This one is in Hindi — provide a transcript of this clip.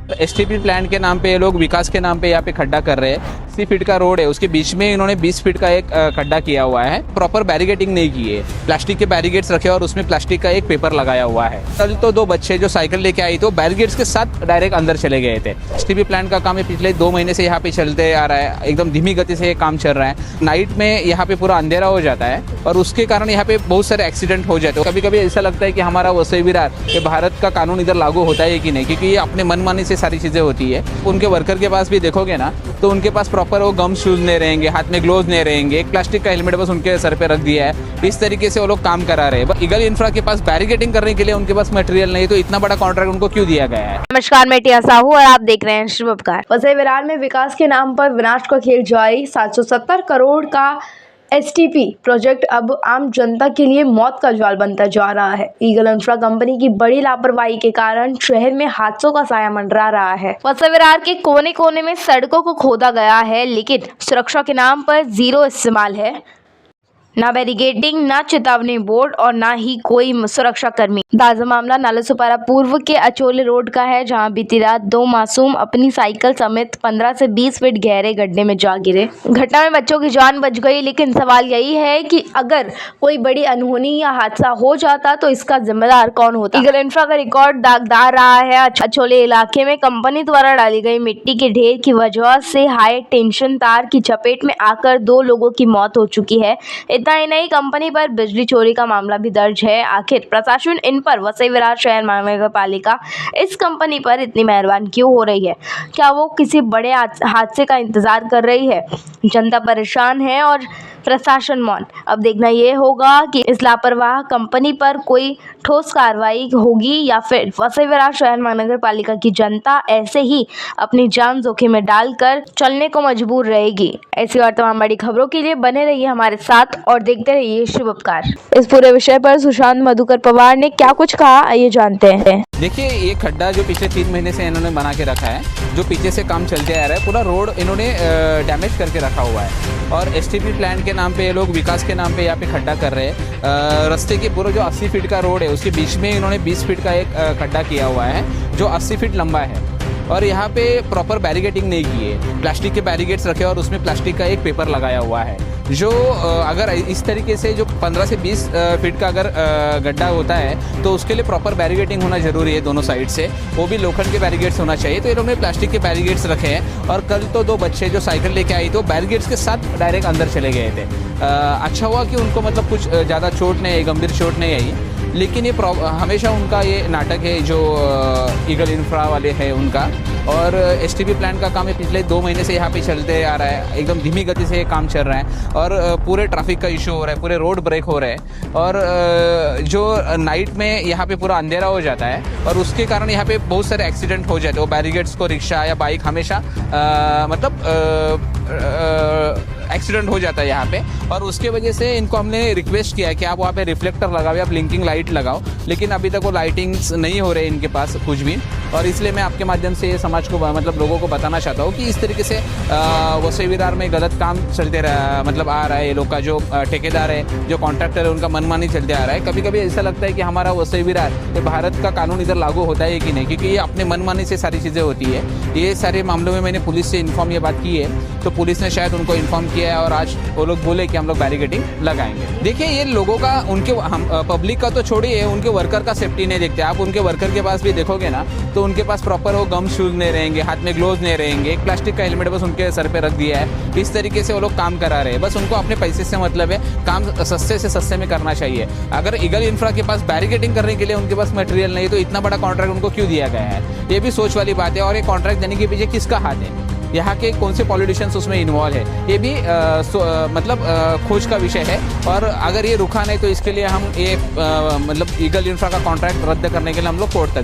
एसटीपी प्लांट के नाम पे ये लोग विकास के नाम पे यहाँ पे खड्डा कर रहे हैं। 80 फीट का रोड है, उसके बीच में इन्होंने 20 फीट का एक खड्डा किया हुआ है। प्रॉपर बैरिकेडिंग नहीं की है, प्लास्टिक के बैरिकेड्स रखे और उसमें प्लास्टिक का एक पेपर लगाया हुआ है। कल तो 2 बच्चे जो साइकिल लेके आई तो बैरिकेड्स के साथ डायरेक्ट अंदर चले गए थे। एसटीपी प्लांट का काम है पिछले 2 महीने से यहाँ पे चलते आ रहा है, एकदम धीमी गति से ये काम चल रहा है। नाइट में यहाँ पे पूरा अंधेरा हो जाता है और उसके कारण यहाँ पे बहुत सारे एक्सीडेंट हो जाते हैं। कभी कभी ऐसा लगता है कि हमारा वसई विरार ये भारत का कानून इधर लागू होता है कि नहीं, क्योंकि ये अपने मनमानी से सारी चीज़ें होती है। उनके वर्कर के पास भी देखोगे ना तो उनके पास प्रॉपर वो गम शूज़ नहीं रहेंगे, हाथ में ग्लोव्स नहीं रहेंगे, एक प्लास्टिक का हेलमेट बस उनके सर पे रख दिया है। इस तरीके से वो लोग काम करा रहे हैं। ईगल इंफ्रा के पास बैरिकेडिंग करने के लिए उनके पास मटेरियल नहीं, तो इतना बड़ा कॉन्ट्रैक्ट उनको क्यों दिया गया है। नमस्कार, मैं टिया साहू और आप देख रहे हैं शुभ उपकार। वसई विरार में विकास के नाम पर विनाश का खेल जारी। 770 करोड़ का एसटीपी प्रोजेक्ट अब आम जनता के लिए मौत का ज्वाल बनता जा रहा है। ईगल इंफ्रा कंपनी की बड़ी लापरवाही के कारण शहर में हादसों का साया मंडरा रहा है। वसई विरार के कोने कोने में सड़कों को खोदा गया है, लेकिन सुरक्षा के नाम पर जीरो इस्तेमाल है। ना बैरिकेडिंग, ना चेतावनी बोर्ड और ना ही कोई सुरक्षा कर्मी। ताजा मामला नालासोपारा पूर्व के अचोले रोड का है, जहां बीती रात 2 मासूम अपनी साइकिल समेत 15 से 20 फीट गहरे गड्ढे में जा गिरे। घटना में बच्चों की जान बच गई, लेकिन सवाल यही है कि अगर कोई बड़ी अनहोनी या हादसा हो जाता तो इसका जिम्मेदार कौन होता। ईगल इंफ्रा का रिकॉर्ड दागदार रहा है। अचोले इलाके में कंपनी द्वारा डाली गई मिट्टी के ढेर की वजह से हाई टेंशन तार की चपेट में आकर 2 लोगों की मौत हो चुकी है। इतना ही नहीं, कंपनी पर बिजली चोरी का मामला भी दर्ज है। आखिर प्रशासन इन पर, वसई विरार शहर महानगर पालिका इस कंपनी पर इतनी मेहरबान क्यों हो रही है? क्या वो किसी बड़े हादसे का इंतजार कर रही है? जनता परेशान है और प्रशासन मौन। अब देखना ये होगा कि इस लापरवाह कंपनी पर कोई ठोस कार्रवाई होगी या फिर वसई विरार शहर महानगर पालिका की जनता ऐसे ही अपनी जान जोखिम में डालकर चलने को मजबूर रहेगी। ऐसी और तमाम बड़ी खबरों के लिए बने रहिए हमारे साथ और देखते रहिए शुभ उपकार। इस पूरे विषय पर सुशांत मधुकर पवार ने क्या कुछ कहा, आइए जानते हैं। देखिए, ये खड्डा जो पिछले 3 महीने से इन्होंने बना के रखा है, जो पीछे से काम चलते आ रहा है, पूरा रोड इन्होंने डैमेज करके रखा हुआ है। और एसटीपी प्लांट के नाम पे ये लोग विकास के नाम पे यहाँ पे खड्डा कर रहे हैं। रास्ते के पूरा जो 80 फीट का रोड है उसके बीच में इन्होंने 20 फीट का एक खड्डा किया हुआ है जो 80 फीट लंबा है। और यहाँ पे प्रॉपर बैरिकेडिंग नहीं की है, प्लास्टिक के बैरिकेड्स रखे और उसमें प्लास्टिक का एक पेपर लगाया हुआ है। जो अगर इस तरीके से जो 15 से 20 फीट का अगर गड्ढा होता है तो उसके लिए प्रॉपर बैरिकेडिंग होना जरूरी है दोनों साइड से, वो भी लोखंड के बैरिकेड्स होना चाहिए। तो इन्होंने प्लास्टिक के बैरिकेड्स रखे हैं और कल तो 2 बच्चे जो साइकिल लेके आई तो बैरिकेड्स के साथ डायरेक्ट अंदर चले गए थे। अच्छा हुआ कि उनको मतलब कुछ ज़्यादा चोट नहीं आई, गंभीर चोट नहीं आई, लेकिन ये हमेशा उनका ये नाटक है जो ईगल इंफ्रा वाले हैं उनका। और एसटीपी प्लांट का काम है पिछले 2 महीने से यहाँ पे चलते आ रहा है, एकदम धीमी गति से ये काम चल रहा है और पूरे ट्रैफिक का इशू हो रहा है, पूरे रोड ब्रेक हो रहे हैं। और जो नाइट में यहाँ पे पूरा अंधेरा हो जाता है और उसके कारण यहाँ पे बहुत सारे एक्सीडेंट हो जाते हैं। वो बैरिकेड्स को रिक्शा या बाइक हमेशा एक्सीडेंट हो जाता है यहाँ पे। और उसके वजह से इनको हमने रिक्वेस्ट किया है कि आप वहाँ पे रिफ्लेक्टर लगाओ या ब्लिंकिंग लाइट लगाओ, लेकिन अभी तक वो लाइटिंग्स नहीं हो रहे इनके पास कुछ भी। और इसलिए मैं आपके माध्यम से ये समाज को मतलब लोगों को बताना चाहता हूँ कि इस तरीके से वसई विरार में गलत काम चलते रहा मतलब आ रहा है। ये लोग का जो ठेकेदार है, जो कॉन्ट्रैक्टर है, उनका मनमानी चलते आ रहा है। कभी कभी ऐसा लगता है कि हमारा वसई विरार ये भारत का कानून इधर लागू होता है कि नहीं, क्योंकि ये अपने मनमानी से सारी चीज़ें होती है। ये सारे मामलों में मैंने पुलिस से इन्फॉर्म ये बात की है, तो पुलिस ने शायद उनको इन्फॉर्म किया है और आज वो लोग बोले कि हम लोग बैरिकेडिंग लगाएंगे। देखिए, ये लोगों का, उनके पब्लिक का तो छोड़िए, उनके वर्कर का सेफ्टी नहीं देखते। आप उनके वर्कर के पास भी देखोगे ना तो उनके पास प्रॉपर वो गम शूज़ नहीं रहेंगे, हाथ में ग्लोव्स नहीं रहेंगे, एक प्लास्टिक का हेलमेट बस उनके सर पे रख दिया है। इस तरीके से वो लोग काम करा रहे हैं। बस उनको अपने पैसे से मतलब है, काम सस्ते से सस्ते में करना चाहिए। अगर ईगल इंफ्रा के पास बैरिकेडिंग करने के लिए उनके पास मटेरियल नहीं, तो इतना बड़ा कॉन्ट्रैक्ट उनको क्यों दिया गया है? ये भी सोच वाली बात है। और ये कॉन्ट्रैक्ट देने के पीछे किसका हाथ है? यहाँ के कौन से पॉलिटिशियंस उसमें इन्वॉल्व है, ये भी मतलब खोज का विषय है। और अगर ये रुका नहीं तो इसके लिए हम ये मतलब ईगल इंफ्रा का कॉन्ट्रैक्ट रद्द करने के लिए हम लोग कोर्ट तक